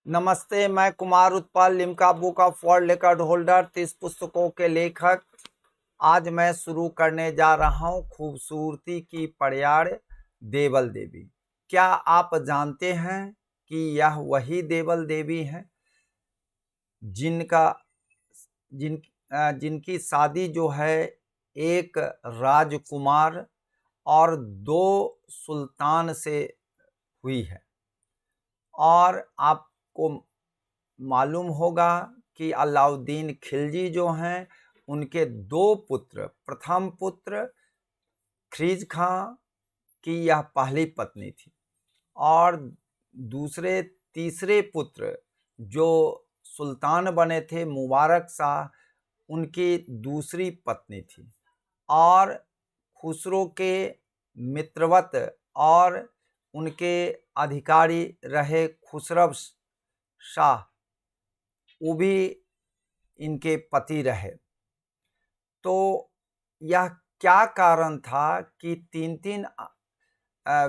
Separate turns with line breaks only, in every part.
नमस्ते, मैं Kumar Utpal, Limca book of world record holder, 30 पुस्तकों के लेखक। आज मैं शुरू करने जा रहा हूँ खूबसूरती की पड़याड़ देवल देवी। क्या आप जानते हैं कि यह वही देवल देवी हैं जिनकी शादी जो है एक राजकुमार और 2 सुल्तान से हुई है। और आपको मालूम होगा कि अलाउद्दीन खिलजी जो हैं उनके 2 पुत्र, प्रथम पुत्र ख्रीज खां की यह पहली पत्नी थी और तीसरे पुत्र जो सुल्तान बने थे मुबारक शाह, उनकी दूसरी पत्नी थी। और खुसरो के मित्रवत और उनके अधिकारी रहे खुसरव शाह, वो भी इनके पति रहे। तो यह क्या कारण था कि 3-3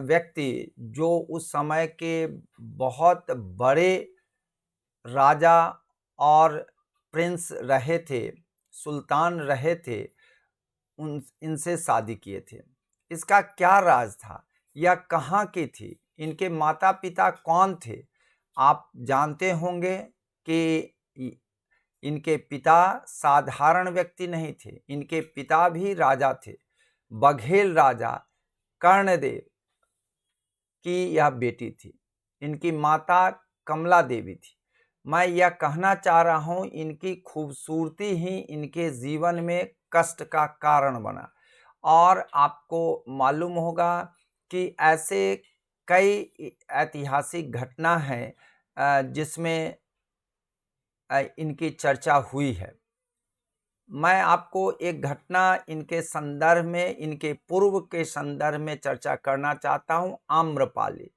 व्यक्ति जो उस समय के बहुत बड़े राजा और प्रिंस रहे थे, सुल्तान रहे थे, इनसे शादी किए थे। इसका क्या राज था? यह कहाँ की थी? इनके माता पिता कौन थे? आप जानते होंगे कि इनके पिता साधारण व्यक्ति नहीं थे, इनके पिता भी राजा थे। बघेल राजा कर्णदेव की यह बेटी थी। इनकी माता कमला देवी थी। मैं यह कहना चाह रहा हूँ, इनकी खूबसूरती ही इनके जीवन में कष्ट का कारण बना। और आपको मालूम होगा कि ऐसे कई ऐतिहासिक घटना हैं जिसमें इनकी चर्चा हुई है। मैं आपको एक घटना इनके संदर्भ में, इनके पूर्व के संदर्भ में चर्चा करना चाहता हूँ। आम्रपाली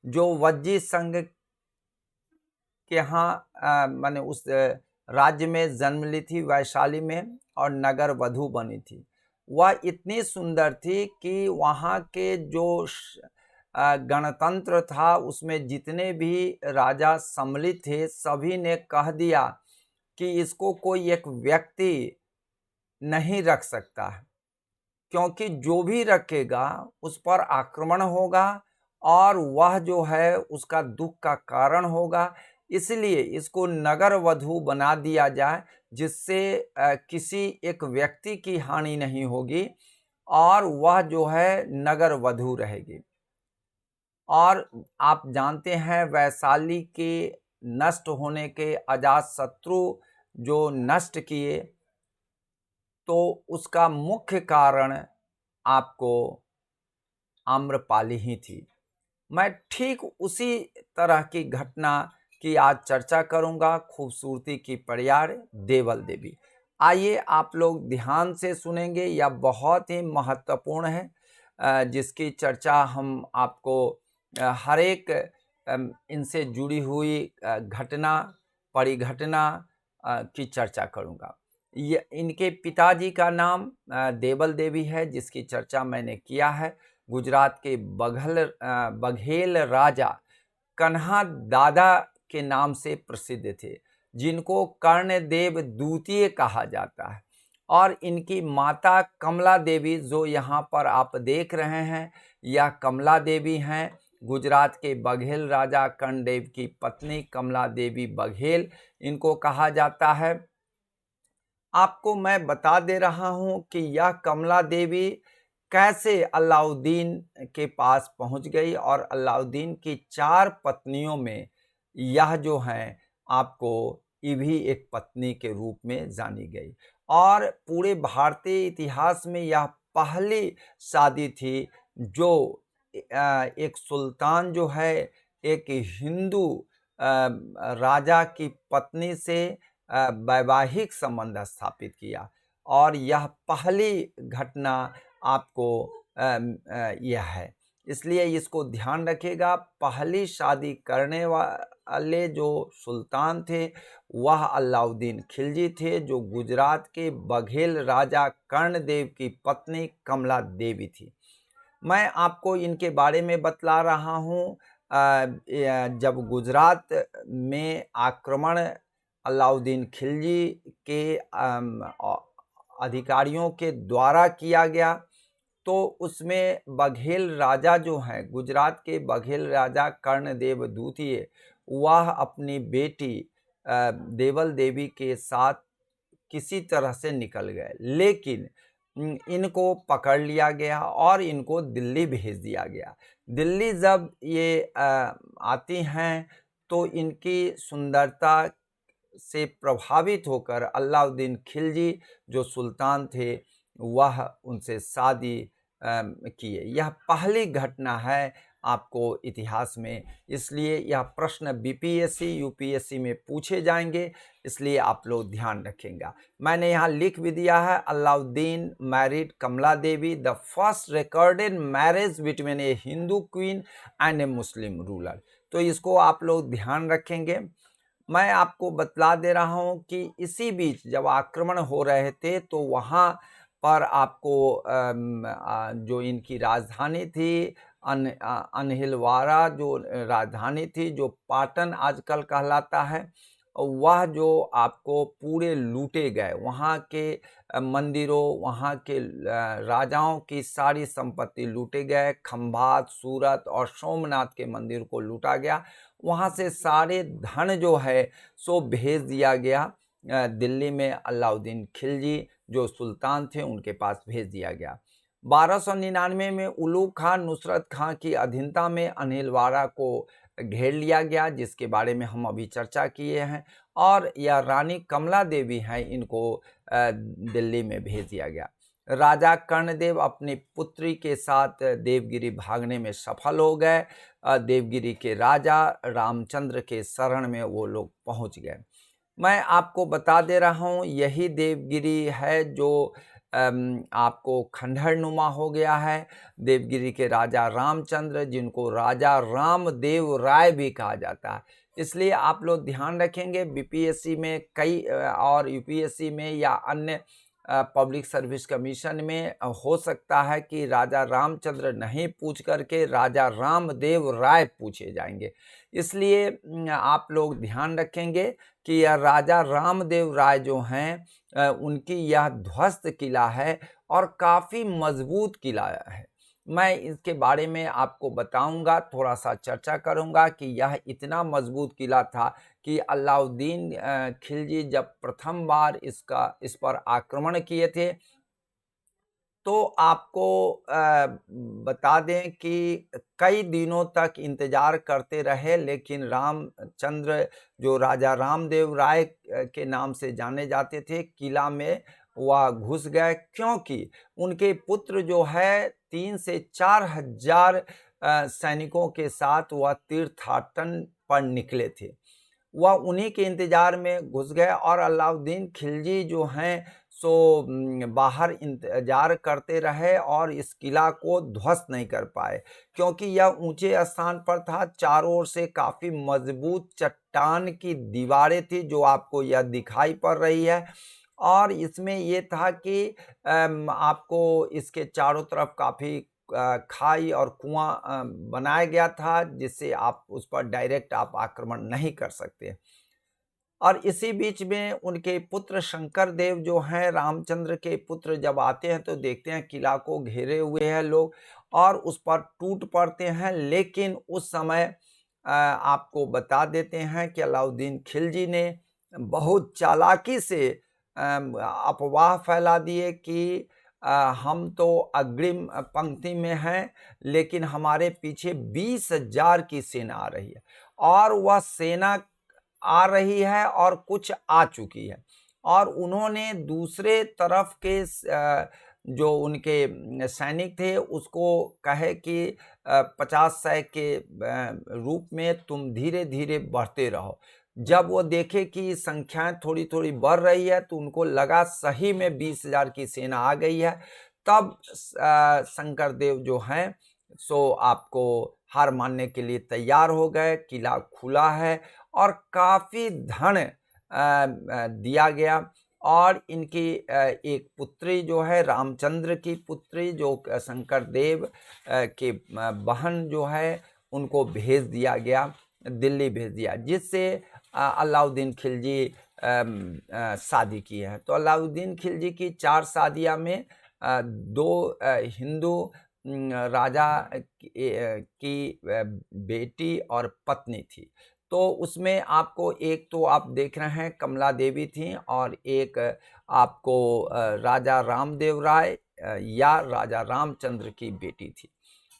जो वज्जी संघ के यहाँ माने उस राज्य में जन्म ली थी, वैशाली में, और नगर वधु बनी थी। वह इतनी सुंदर थी कि वहाँ के जो गणतंत्र था उसमें जितने भी राजा सम्मिलित थे, सभी ने कह दिया कि इसको कोई एक व्यक्ति नहीं रख सकता है, क्योंकि जो भी रखेगा उस पर आक्रमण होगा और वह जो है उसका दुख का कारण होगा। इसलिए इसको नगर वधु बना दिया जाए, जिससे किसी एक व्यक्ति की हानि नहीं होगी और वह जो है नगर वधु रहेगी। और आप जानते हैं वैशाली के नष्ट होने के अजातशत्रु जो नष्ट किए, तो उसका मुख्य कारण आपको आम्रपाली ही थी। मैं ठीक उसी तरह की घटना की आज चर्चा करूंगा, खूबसूरती की पड़याड़ देवल देवी। आइए आप लोग ध्यान से सुनेंगे, यह बहुत ही महत्वपूर्ण है, जिसकी चर्चा हम आपको हर एक इनसे जुड़ी हुई घटना, परिघटना की चर्चा करूंगा। ये इनके पिताजी का नाम देवल देवी है, जिसकी चर्चा मैंने किया है। गुजरात के बघेल राजा कन्हा दादा के नाम से प्रसिद्ध थे, जिनको कर्णदेव द्वितीय कहा जाता है। और इनकी माता कमला देवी, जो यहाँ पर आप देख रहे हैं, यह कमला देवी हैं। गुजरात के बघेल राजा कर्णदेव की पत्नी कमला देवी बघेल इनको कहा जाता है। आपको मैं बता दे रहा हूं कि यह कमला देवी कैसे अलाउद्दीन के पास पहुंच गई और अलाउद्दीन की 4 पत्नियों में यह जो है आपको ये भी एक पत्नी के रूप में जानी गई। और पूरे भारतीय इतिहास में यह पहली शादी थी जो एक सुल्तान जो है एक हिंदू राजा की पत्नी से वैवाहिक संबंध स्थापित किया। और यह पहली घटना आपको यह है, इसलिए इसको ध्यान रखिएगा। पहली शादी करने वाले जो सुल्तान थे वह अलाउद्दीन खिलजी थे, जो गुजरात के बघेल राजा कर्णदेव की पत्नी कमला देवी थी। मैं आपको इनके बारे में बतला रहा हूँ जब गुजरात में आक्रमण अलाउद्दीन खिलजी के अधिकारियों के द्वारा किया गया, तो उसमें बघेल राजा जो हैं, गुजरात के बघेल राजा कर्णदेव द्वितीय, वह अपनी बेटी देवल देवी के साथ किसी तरह से निकल गए, लेकिन इनको पकड़ लिया गया और इनको दिल्ली भेज दिया गया। दिल्ली जब ये आती हैं तो इनकी सुंदरता से प्रभावित होकर अलाउद्दीन खिलजी जो सुल्तान थे वह उनसे शादी किए। यह पहली घटना है आपको इतिहास में, इसलिए यह प्रश्न बीपीएससी यूपीएससी में पूछे जाएंगे, इसलिए आप लोग ध्यान रखेंगे। मैंने यहाँ लिख भी दिया है, Alauddin married Kamla Devi, the first recorded marriage between a Hindu queen and a Muslim ruler. तो इसको आप लोग ध्यान रखेंगे। मैं आपको बतला दे रहा हूँ कि इसी बीच जब आक्रमण हो रहे थे तो वहाँ पर आपको जो इनकी राजधानी थी अनहिलवाड़ा, जो राजधानी थी, जो पाटन आजकल कहलाता है, वह जो आपको पूरे लूटे गए। वहाँ के मंदिरों, वहाँ के राजाओं की सारी संपत्ति लूटे गए। खंभात, सूरत और सोमनाथ के मंदिर को लूटा गया। वहाँ से सारे धन जो है सो भेज दिया गया दिल्ली में। अलाउद्दीन खिलजी जो सुल्तान थे उनके पास भेज दिया गया। 1299 में उलूग खान नुसरत खां की अधीनता में अनिलवाड़ा को घेर लिया गया, जिसके बारे में हम अभी चर्चा किए हैं, और यह रानी कमला देवी हैं, इनको दिल्ली में भेज दिया गया। राजा कर्णदेव अपनी पुत्री के साथ देवगिरी भागने में सफल हो गए। देवगिरी के राजा रामचंद्र के शरण में वो लोग पहुंच गए। मैं आपको बता दे रहा हूँ, यही देवगिरी है जो आपको खंडहर नुमा हो गया है। देवगिरी के राजा रामचंद्र, जिनको राजा रामदेव राय भी कहा जाता है, इसलिए आप लोग ध्यान रखेंगे। बीपीएससी में कई और यूपीएससी में या अन्य पब्लिक सर्विस कमीशन में हो सकता है कि राजा रामचंद्र नहीं पूछ करके राजा रामदेव राय पूछे जाएंगे, इसलिए आप लोग ध्यान रखेंगे कि यह राजा रामदेव राय जो हैं उनकी यह ध्वस्त किला है और काफ़ी मजबूत किला है। मैं इसके बारे में आपको बताऊंगा, थोड़ा सा चर्चा करूंगा कि यह इतना मजबूत किला था कि अलाउद्दीन खिलजी जब प्रथम बार इस पर आक्रमण किए थे तो आपको बता दें कि कई दिनों तक इंतजार करते रहे, लेकिन रामचंद्र जो राजा रामदेव राय के नाम से जाने जाते थे, किला में वह घुस गए, क्योंकि उनके पुत्र जो है 3 से 4 हजार सैनिकों के साथ वह तीर्थाटन पर निकले थे। वह उन्हीं के इंतजार में घुस गए और अलाउद्दीन खिलजी जो हैं सो बाहर इंतजार करते रहे और इस किला को ध्वस्त नहीं कर पाए, क्योंकि यह ऊंचे स्थान पर था। चारों ओर से काफ़ी मजबूत चट्टान की दीवारें थी जो आपको यह दिखाई पड़ रही है, और इसमें यह था कि आपको इसके चारों तरफ काफ़ी खाई और कुआं बनाया गया था, जिससे आप उस पर डायरेक्ट आप आक्रमण नहीं कर सकते। और इसी बीच में उनके पुत्र शंकर देव जो हैं, रामचंद्र के पुत्र, जब आते हैं तो देखते हैं किला को घेरे हुए हैं लोग और उस पर टूट पड़ते हैं। लेकिन उस समय आपको बता देते हैं कि अलाउद्दीन खिलजी ने बहुत चालाकी से अफवाह फैला दिए कि हम तो अग्रिम पंक्ति में हैं, लेकिन हमारे पीछे 20,000 की सेना आ रही है, और वह सेना आ रही है और कुछ आ चुकी है। और उन्होंने दूसरे तरफ के जो उनके सैनिक थे उसको कहे कि 50-100 के रूप में तुम धीरे धीरे बढ़ते रहो। जब वो देखे कि संख्याएं थोड़ी थोड़ी बढ़ रही है तो उनको लगा सही में 20,000 की सेना आ गई है। तब शंकर देव जो हैं सो आपको हार मानने के लिए तैयार हो गए। किला खुला है और काफ़ी धन दिया गया, और इनकी एक पुत्री जो है, रामचंद्र की पुत्री, जो शंकर देव के बहन जो है, उनको भेज दिया गया, दिल्ली भेज दिया, जिससे अलाउद्दीन खिलजी शादी की है। तो अलाउद्दीन खिलजी की 4 शादियां में 2 हिंदू राजा की बेटी और पत्नी थी। तो उसमें आपको एक तो आप देख रहे हैं कमला देवी थी, और एक आपको राजा रामदेव राय या राजा रामचंद्र की बेटी थी,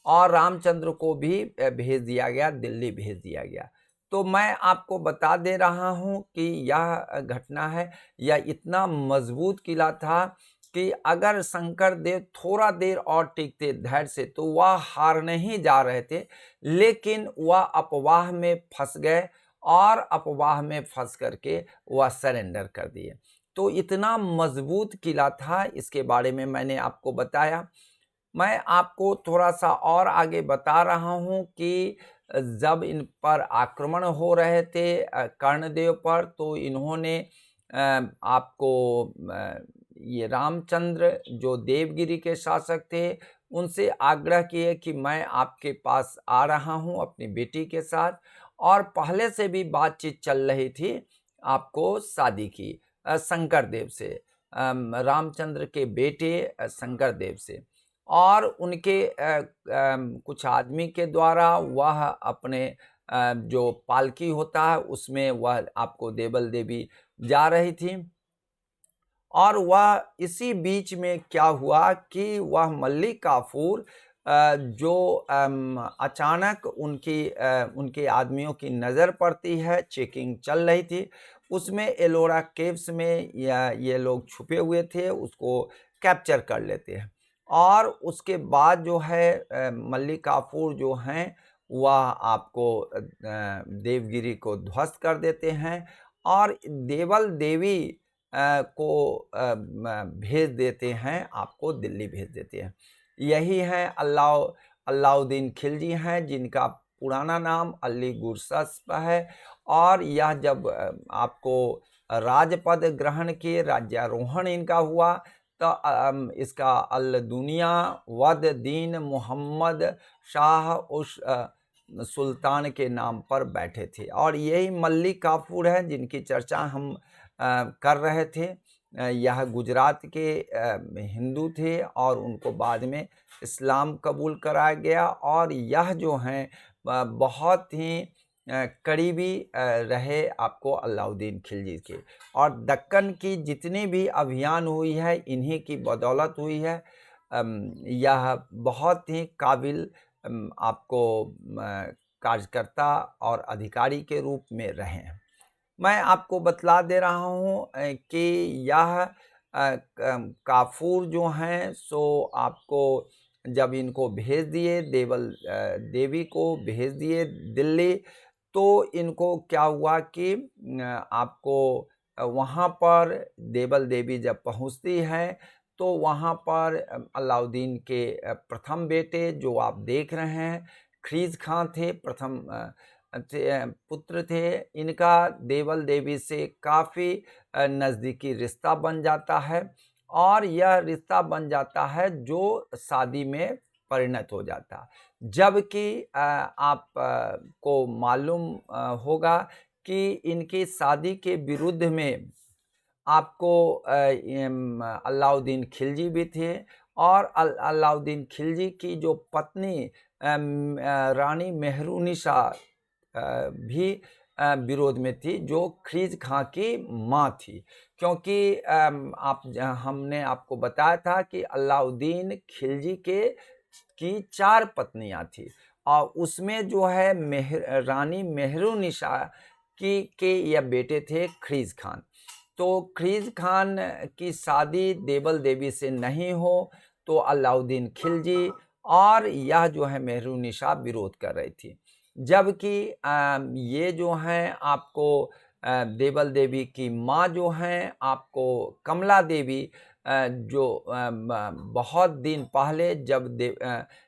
और रामचंद्र को भी भेज दिया गया, दिल्ली भेज दिया गया। तो मैं आपको बता दे रहा हूं कि यह घटना है, यह इतना मजबूत किला था कि अगर शंकर देव थोड़ा देर और टिकते धैर्य से तो वह हार नहीं जा रहे थे, लेकिन वह अफवाह में फंस गए, और अफवाह में फंस करके वह सरेंडर कर दिए। तो इतना मजबूत किला था, इसके बारे में मैंने आपको बताया। मैं आपको थोड़ा सा और आगे बता रहा हूं कि जब इन पर आक्रमण हो रहे थे कर्णदेव पर, तो इन्होंने आपको ये रामचंद्र जो देवगिरी के शासक थे उनसे आग्रह किए कि मैं आपके पास आ रहा हूं अपनी बेटी के साथ, और पहले से भी बातचीत चल रही थी आपको शादी की शंकर देव से, रामचंद्र के बेटे शंकर देव से। और उनके कुछ आदमी के द्वारा वह अपने जो पालकी होता है उसमें वह आपको देवल देवी जा रही थी, और वह इसी बीच में क्या हुआ कि वह मल्लिक काफूर जो अचानक उनके आदमियों की नज़र पड़ती है, चेकिंग चल रही थी, उसमें एलोरा केव्स में ये लोग छुपे हुए थे, उसको कैप्चर कर लेते हैं, और उसके बाद जो है मल्लिक काफूर जो हैं वह आपको देवगिरी को ध्वस्त कर देते हैं, और देवल देवी को भेज देते हैं, आपको दिल्ली भेज देते हैं। यही है अलाउद्दीन खिलजी हैं, जिनका पुराना नाम अली गुरशस्प है, और यह जब आपको राजपद ग्रहण किए, राज्यारोहण इनका हुआ, तो इसका अल दुनिया वद दीन मोहम्मद शाह उस सुल्तान के नाम पर बैठे थे। और यही मल्लिक काफूर है जिनकी चर्चा हम कर रहे थे। यह गुजरात के हिंदू थे, और उनको बाद में इस्लाम कबूल कराया गया, और यह जो हैं बहुत ही करीबी रहे आपको अलाउद्दीन खिलजी के, और दक्कन की जितनी भी अभियान हुई है इन्हीं की बदौलत हुई है। यह बहुत ही काबिल आपको कार्यकर्ता और अधिकारी के रूप में रहे हैं। मैं आपको बतला दे रहा हूँ कि यह काफूर जो हैं सो आपको जब इनको भेज दिए, देवल देवी को भेज दिए दिल्ली, तो इनको क्या हुआ कि आपको वहाँ पर देवल देवी जब पहुँचती हैं तो वहाँ पर अलाउद्दीन के प्रथम बेटे जो आप देख रहे हैं ख्रीज खां थे, प्रथम पुत्र थे। इनका देवल देवी से काफ़ी नज़दीकी रिश्ता बन जाता है, और यह रिश्ता बन जाता है जो शादी में परिणत हो जाता है। जबकि आप को मालूम होगा कि इनकी शादी के विरुद्ध में आपको अलाउद्दीन खिलजी भी थे, और अलाउद्दीन खिलजी की जो पत्नी रानी मेहरुनिसा भी विरोध में थी, जो ख्रीज खां की माँ थी। क्योंकि हमने आपको बताया था कि अलाउद्दीन खिलजी की 4 पत्नियां थी, और उसमें जो है रानी मेहरुनिसा के यह बेटे थे ख्रीज खान। तो ख्रीज खान की शादी देवल देवी से नहीं हो तो अलाउद्दीन खिलजी और यह जो है मेहरुनिसा विरोध कर रही थी। जबकि ये जो हैं आपको देवल देवी की माँ जो हैं आपको कमला देवी, जो बहुत दिन पहले जब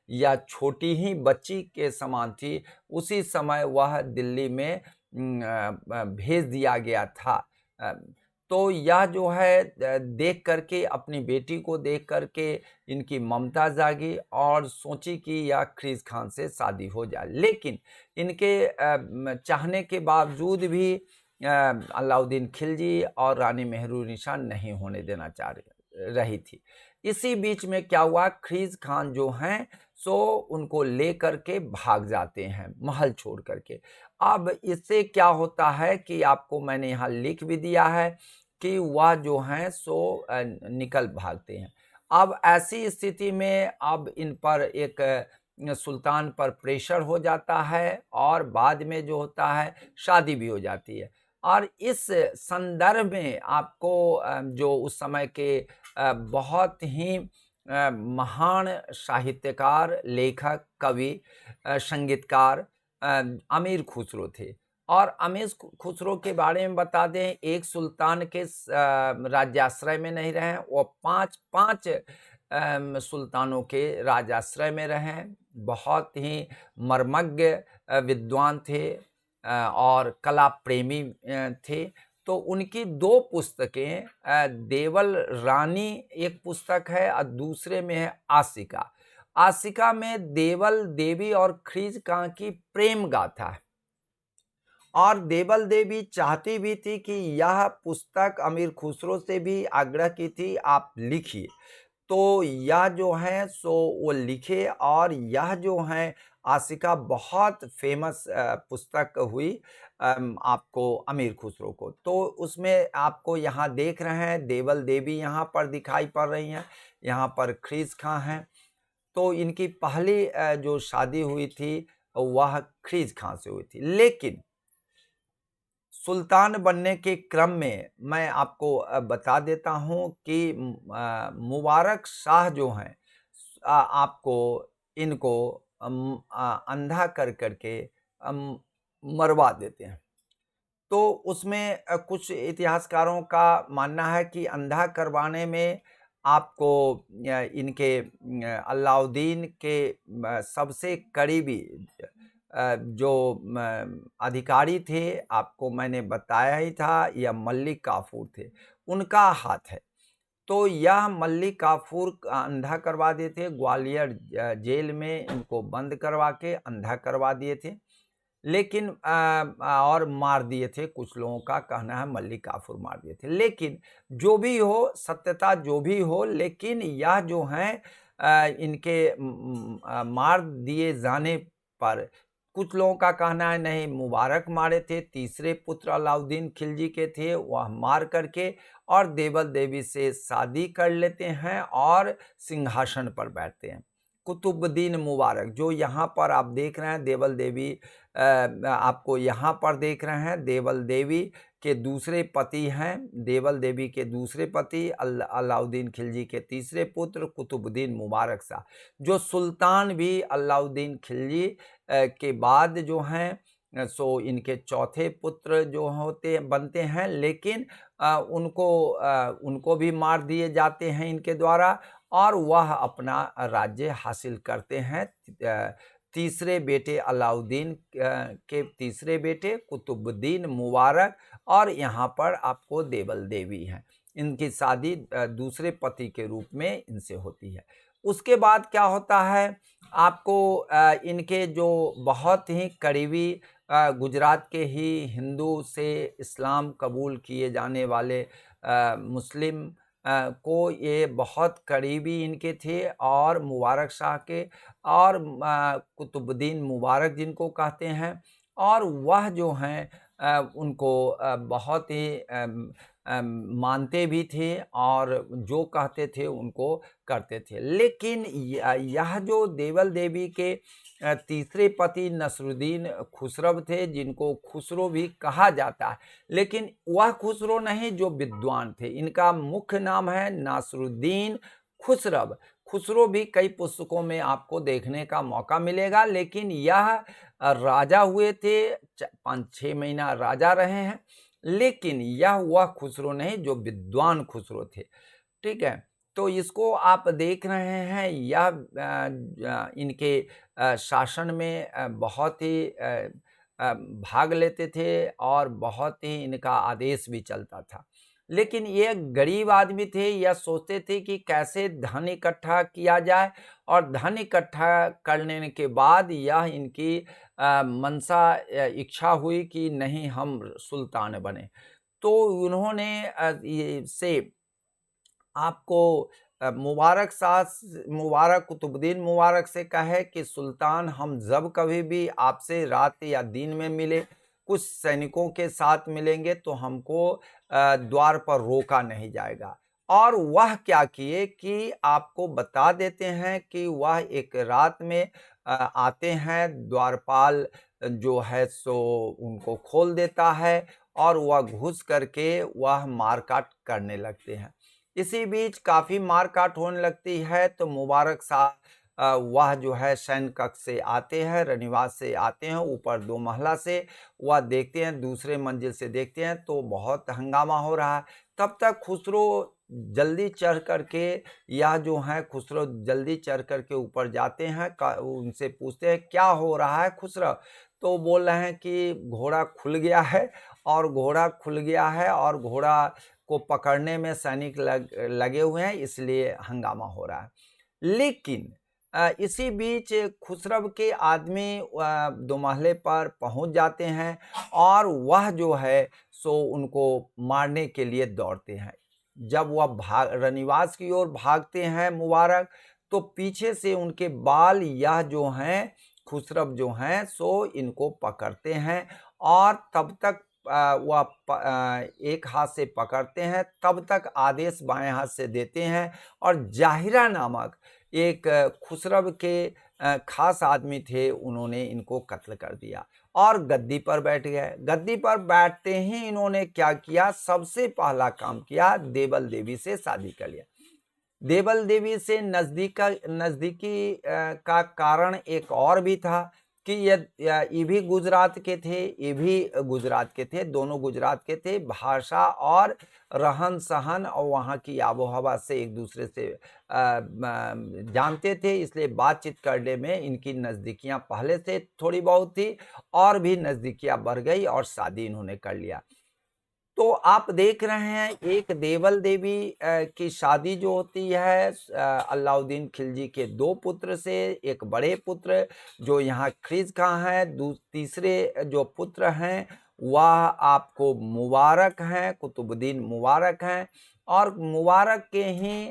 यह छोटी ही बच्ची के समान थी, उसी समय वह दिल्ली में भेज दिया गया था। तो यह जो है देख करके, अपनी बेटी को देख करके इनकी ममता जागी और सोची कि यह ख्रीज खान से शादी हो जाए। लेकिन इनके चाहने के बावजूद भी अलाउद्दीन खिलजी और रानी मेहरुन्निसा नहीं होने देना चाह रही थी। इसी बीच में क्या हुआ, ख्रीज खान जो हैं सो उनको ले करके भाग जाते हैं महल छोड़ करके। अब इससे क्या होता है कि आपको मैंने यहाँ लिख भी दिया है कि वह जो हैं सो निकल भागते हैं। अब ऐसी स्थिति में अब इन पर एक सुल्तान पर प्रेशर हो जाता है और बाद में जो होता है शादी भी हो जाती है। और इस संदर्भ में आपको जो उस समय के बहुत ही महान साहित्यकार, लेखक, कवि, संगीतकार अमीर खुसरो थे। और अमीर खुसरो के बारे में बता दें, एक सुल्तान के राज्याश्रय में नहीं रहे, वो पांच सुल्तानों के राज्याश्रय में रहे। बहुत ही मर्मज्ञ विद्वान थे और कला प्रेमी थे। तो उनकी 2 पुस्तकें, देवल रानी एक पुस्तक है और दूसरे में है आशिका। आशिका में देवल देवी और ख्रीज खां की प्रेम गाथा है। और देवल देवी चाहती भी थी कि यह पुस्तक अमीर खुसरो से भी आग्रह की थी, आप लिखिए। तो यह जो है सो वो लिखे और यह जो है आशिका बहुत फेमस पुस्तक हुई आपको अमीर खुसरो को। तो उसमें आपको यहाँ देख रहे हैं देवल देवी यहाँ पर दिखाई पड़ रही हैं, यहाँ पर ख्रीज खां हैं। तो इनकी पहली जो शादी हुई थी वह ख्रीज खां से हुई थी। लेकिन सुल्तान बनने के क्रम में मैं आपको बता देता हूँ कि मुबारक शाह जो हैं आपको इनको अंधा कर करके मरवा देते हैं। तो उसमें कुछ इतिहासकारों का मानना है कि अंधा करवाने में आपको इनके अलाउद्दीन के सबसे करीबी जो अधिकारी थे, आपको मैंने बताया ही था, यह मल्लिक काफूर थे, उनका हाथ है। तो यह मल्लिक काफूर अंधा करवा दिए थे, ग्वालियर जेल में इनको बंद करवा के अंधा करवा दिए थे। लेकिन और मार दिए थे, कुछ लोगों का कहना है मल्लिक काफूर मार दिए थे। लेकिन जो भी हो, सत्यता जो भी हो, लेकिन यह जो हैं इनके मार दिए जाने पर कुछ लोगों का कहना है नहीं, मुबारक मारे थे, तीसरे पुत्र अलाउद्दीन खिलजी के थे, वह मार करके और देवल देवी से शादी कर लेते हैं और सिंहासन पर बैठते हैं। कुतुबुद्दीन मुबारक जो यहाँ पर आप देख रहे हैं, देवल देवी आपको यहाँ पर देख रहे हैं, देवल देवी के दूसरे पति हैं, देवल देवी के दूसरे पति अलाउद्दीन खिलजी के तीसरे पुत्र कुतुबुद्दीन मुबारक शाह, जो सुल्तान भी अलाउद्दीन खिलजी के बाद जो हैं सो इनके चौथे पुत्र जो बनते हैं। लेकिन उनको भी मार दिए जाते हैं इनके द्वारा और वह अपना राज्य हासिल करते हैं। तीसरे बेटे अलाउद्दीन के तीसरे बेटे कुतुबुद्दीन मुबारक और यहाँ पर आपको देवल देवी हैं। इनकी शादी दूसरे पति के रूप में इनसे होती है। उसके बाद क्या होता है, आपको इनके जो बहुत ही करीबी गुजरात के ही हिंदू से इस्लाम कबूल किए जाने वाले मुस्लिम को ये बहुत करीबी इनके थे और मुबारक शाह के और कुतुबुद्दीन मुबारक जिनको कहते हैं, और वह जो हैं उनको बहुत ही मानते भी थे और जो कहते थे उनको करते थे। लेकिन यह जो देवल देवी के तीसरे पति नसरुद्दीन खुसरव थे, जिनको खुसरो भी कहा जाता है, लेकिन वह खुसरो नहीं जो विद्वान थे, इनका मुख्य नाम है नासरुद्दीन खुसरव। खुसरो भी कई पुस्तकों में आपको देखने का मौका मिलेगा, लेकिन यह राजा हुए थे, 5-6 महीना राजा रहे हैं, लेकिन यह वह खुसरो नहीं जो विद्वान खुसरो थे। ठीक है, तो इसको आप देख रहे हैं, यह इनके शासन में बहुत ही भाग लेते थे और बहुत ही इनका आदेश भी चलता था। लेकिन ये गरीब आदमी थे, यह सोचते थे कि कैसे धन इकट्ठा किया जाए, और धन इकट्ठा करने के बाद यह इनकी मनसा इच्छा हुई कि नहीं, हम सुल्तान बने। तो उन्होंने ये से आपको मुबारक कुतुबुद्दीन मुबारक से कहे कि सुल्तान, हम जब कभी भी आपसे रात या दिन में मिले, कुछ सैनिकों के साथ मिलेंगे तो हमको द्वार पर रोका नहीं जाएगा। और वह क्या किए कि आपको बता देते हैं कि वह एक रात में आते हैं, द्वारपाल जो है सो उनको खोल देता है और वह घुस करके वह मारकाट करने लगते हैं। इसी बीच काफ़ी मार-काट होने लगती है, तो मुबारक शाह वह जो है सैन्य कक्ष से आते हैं, रनिवास से आते हैं, ऊपर 2 महला से वह देखते हैं, दूसरे मंजिल से देखते हैं तो बहुत हंगामा हो रहा है। तब तक जल्दी चढ़ कर के खुसरो जल्दी चढ़ कर के ऊपर जाते हैं, उनसे पूछते हैं क्या हो रहा है खुसरो? तो बोल रहे हैं कि घोड़ा खुल गया है, और घोड़ा को पकड़ने में सैनिक लगे हुए हैं, इसलिए हंगामा हो रहा है। लेकिन इसी बीच खुसरो के आदमी 2 महले पर पहुंच जाते हैं और वह जो है सो उनको मारने के लिए दौड़ते हैं। जब वह रनिवास की ओर भागते हैं मुबारक, तो पीछे से उनके बाल यह जो हैं खुसरो जो हैं सो इनको पकड़ते हैं, और तब तक एक हाथ से पकड़ते हैं, तब तक आदेश बाएं हाथ से देते हैं, और जाहिरा नामक एक खुसरो के खास आदमी थे, उन्होंने इनको कत्ल कर दिया और गद्दी पर बैठ गए। गद्दी पर बैठते ही इन्होंने क्या किया, सबसे पहला काम किया, देवल देवी से शादी कर लिया। देवल देवी से नज़दीकी का कारण एक और भी था कि ये भी गुजरात के थे, ये भी गुजरात के थे, दोनों गुजरात के थे। भाषा और रहन-सहन और वहाँ की आबो-हवा से एक दूसरे से जानते थे, इसलिए बातचीत करने में इनकी नज़दीकियाँ पहले से थोड़ी बहुत थी, और भी नज़दीकियाँ बढ़ गई और शादी इन्होंने कर लिया। तो आप देख रहे हैं एक देवल देवी की शादी जो होती है अलाउद्दीन खिलजी के 2 पुत्र से, एक बड़े पुत्र जो यहाँ ख्रीज खां है, तीसरे जो पुत्र हैं वह आपको मुबारक हैं, कुतुबुद्दीन मुबारक हैं, और मुबारक के ही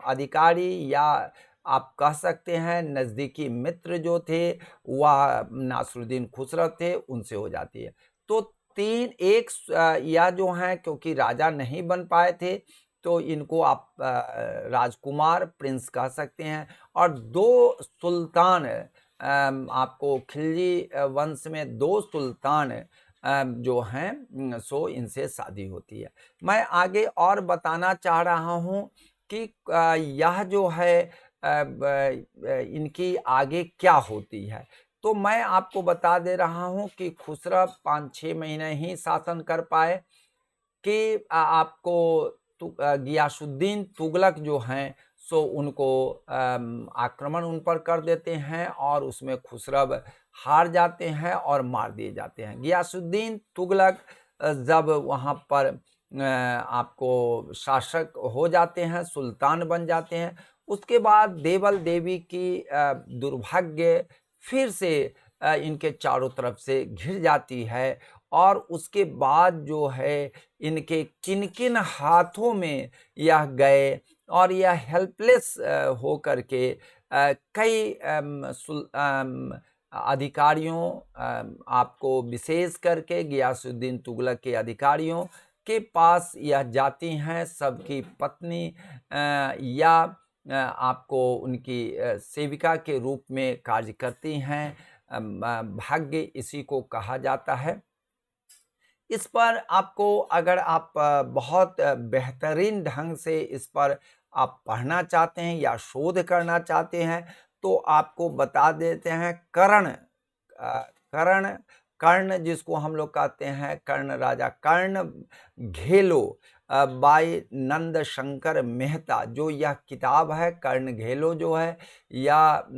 अधिकारी या आप कह सकते हैं नज़दीकी मित्र जो थे वह नासरुद्दीन खुसरो थे, उनसे हो जाती है। तो 3 एक या जो हैं क्योंकि राजा नहीं बन पाए थे, तो इनको आप राजकुमार प्रिंस कह सकते हैं, और 2 सुल्तान आपको खिलजी वंश में 2 सुल्तान जो हैं सो इनसे शादी होती है। मैं आगे और बताना चाह रहा हूँ कि यह जो है इनकी आगे क्या होती है। तो मैं आपको बता दे रहा हूं कि खुसरो 5-6 महीने ही शासन कर पाए कि आपको गियासुद्दीन तुगलक जो हैं सो उनको आक्रमण उन पर कर देते हैं, और उसमें खुसरो हार जाते हैं और मार दिए जाते हैं। गियासुद्दीन तुगलक जब वहाँ पर आपको शासक हो जाते हैं, सुल्तान बन जाते हैं, उसके बाद देवल देवी की दुर्भाग्य फिर से इनके चारों तरफ से घिर जाती है, और उसके बाद जो है इनके किन-किन हाथों में यह गए, और यह हेल्पलेस हो करके कई अधिकारियों आपको विशेष करके गियासुद्दीन तुगलक के अधिकारियों के पास यह जाती हैं, सबकी पत्नी या आपको उनकी सेविका के रूप में कार्य करती हैं। भाग्य इसी को कहा जाता है। इस पर आपको अगर आप बहुत बेहतरीन ढंग से इस पर आप पढ़ना चाहते हैं या शोध करना चाहते हैं, तो आपको बता देते हैं कर्ण कर्ण जिसको हम लोग कहते हैं कर्ण राजा कर्ण घेलो बाय नंद शंकर मेहता, जो यह किताब है कर्ण घेलो जो है, या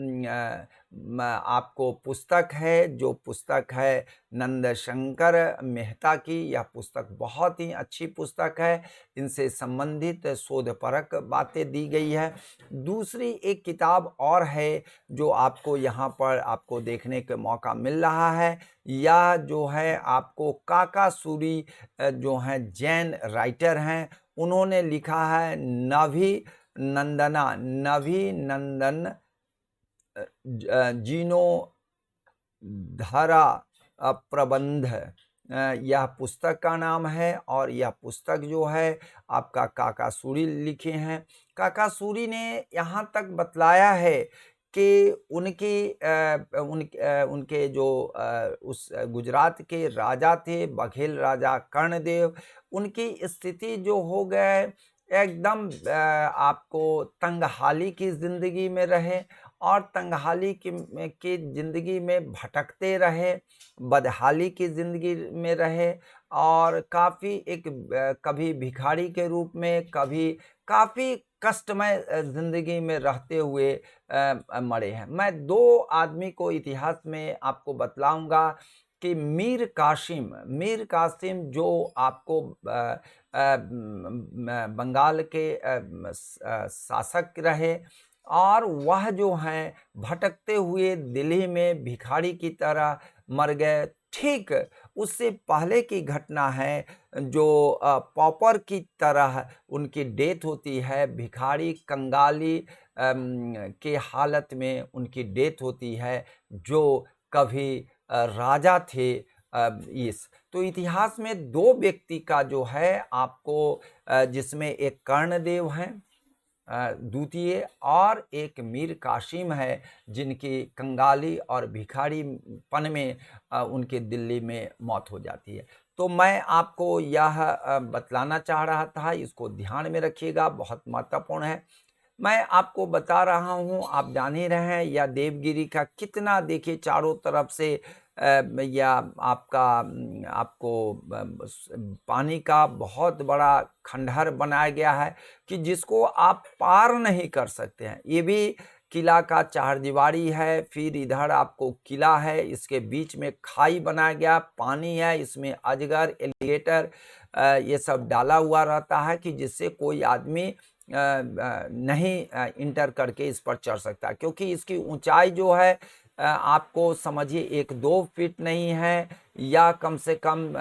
आपको पुस्तक है, जो पुस्तक है नंदशंकर मेहता की। यह पुस्तक बहुत ही अच्छी पुस्तक है, इनसे संबंधित शोधपरक बातें दी गई है। दूसरी एक किताब और है जो आपको यहाँ पर आपको देखने का मौका मिल रहा है, यह जो है आपको काकासूरी जो हैं जैन राइटर हैं, उन्होंने लिखा है नभी नंदन जीनो धारा प्रबंध, यह पुस्तक का नाम है। और यह पुस्तक जो है आपका काकासूरी लिखे हैं। काकासूरी ने यहाँ तक बतलाया है कि उनके जो उस गुजरात के राजा थे, बघेल राजा कर्णदेव, उनकी स्थिति जो हो गए एकदम आपको तंगहाली की ज़िंदगी में रहे और तंगहाली की ज़िंदगी में भटकते रहे, बदहाली की ज़िंदगी में रहे और काफ़ी एक कभी भिखारी के रूप में, कभी काफ़ी कष्टमय ज़िंदगी में रहते हुए मरे हैं। मैं दो आदमी को इतिहास में आपको बतलाऊंगा कि मीर कासिम जो आपको बंगाल के शासक रहे और वह जो हैं भटकते हुए दिल्ली में भिखारी की तरह मर गए। ठीक उससे पहले की घटना है जो पॉपर की तरह उनकी डेथ होती है, भिखारी कंगाली के हालत में उनकी डेथ होती है, जो कभी राजा थे। तो इतिहास में दो व्यक्ति का जो है आपको जिसमें एक कर्णदेव हैं द्वितीय और एक मीर कासिम है, जिनकी कंगाली और भिखारीपन में उनके दिल्ली में मौत हो जाती है। तो मैं आपको यह बतलाना चाह रहा था, इसको ध्यान में रखिएगा, बहुत महत्वपूर्ण है। मैं आपको बता रहा हूँ, आप जान ही रहे हैं यह देवगिरी का कितना देखिए चारों तरफ से या आपको पानी का बहुत बड़ा खंडहर बनाया गया है कि जिसको आप पार नहीं कर सकते हैं। ये भी किला का चारदीवारी है, फिर इधर आपको किला है, इसके बीच में खाई बनाया गया, पानी है, इसमें अजगर, एलिगेटर ये सब डाला हुआ रहता है कि जिससे कोई आदमी नहीं इंटर करके इस पर चढ़ सकता, क्योंकि इसकी ऊंचाई जो है आपको समझिए 1-2 फीट नहीं है, या कम से कम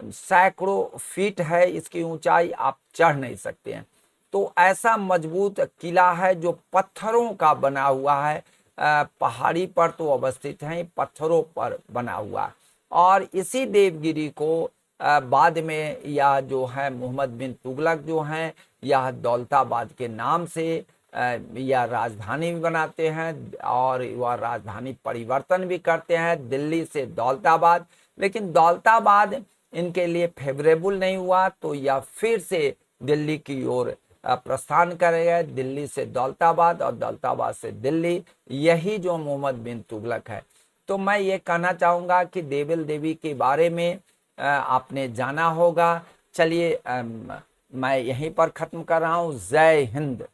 सैकड़ों फीट है इसकी ऊंचाई, आप चढ़ नहीं सकते हैं। तो ऐसा मजबूत किला है जो पत्थरों का बना हुआ है, पहाड़ी पर तो अवस्थित है, पत्थरों पर बना हुआ। और इसी देवगिरी को बाद में यह जो है मोहम्मद बिन तुगलक जो हैं यह दौलताबाद के नाम से यह राजधानी भी बनाते हैं और वह राजधानी परिवर्तन भी करते हैं दिल्ली से दौलताबाद। लेकिन दौलताबाद इनके लिए फेवरेबल नहीं हुआ, तो यह फिर से दिल्ली की ओर प्रस्थान करेगा, दिल्ली से दौलताबाद और दौलताबाद से दिल्ली, यही जो मोहम्मद बिन तुगलक है। तो मैं ये कहना चाहूँगा कि देवल देवी के बारे में आपने जाना होगा। चलिए मैं यहीं पर ख़त्म कर रहा हूँ। जय हिंद।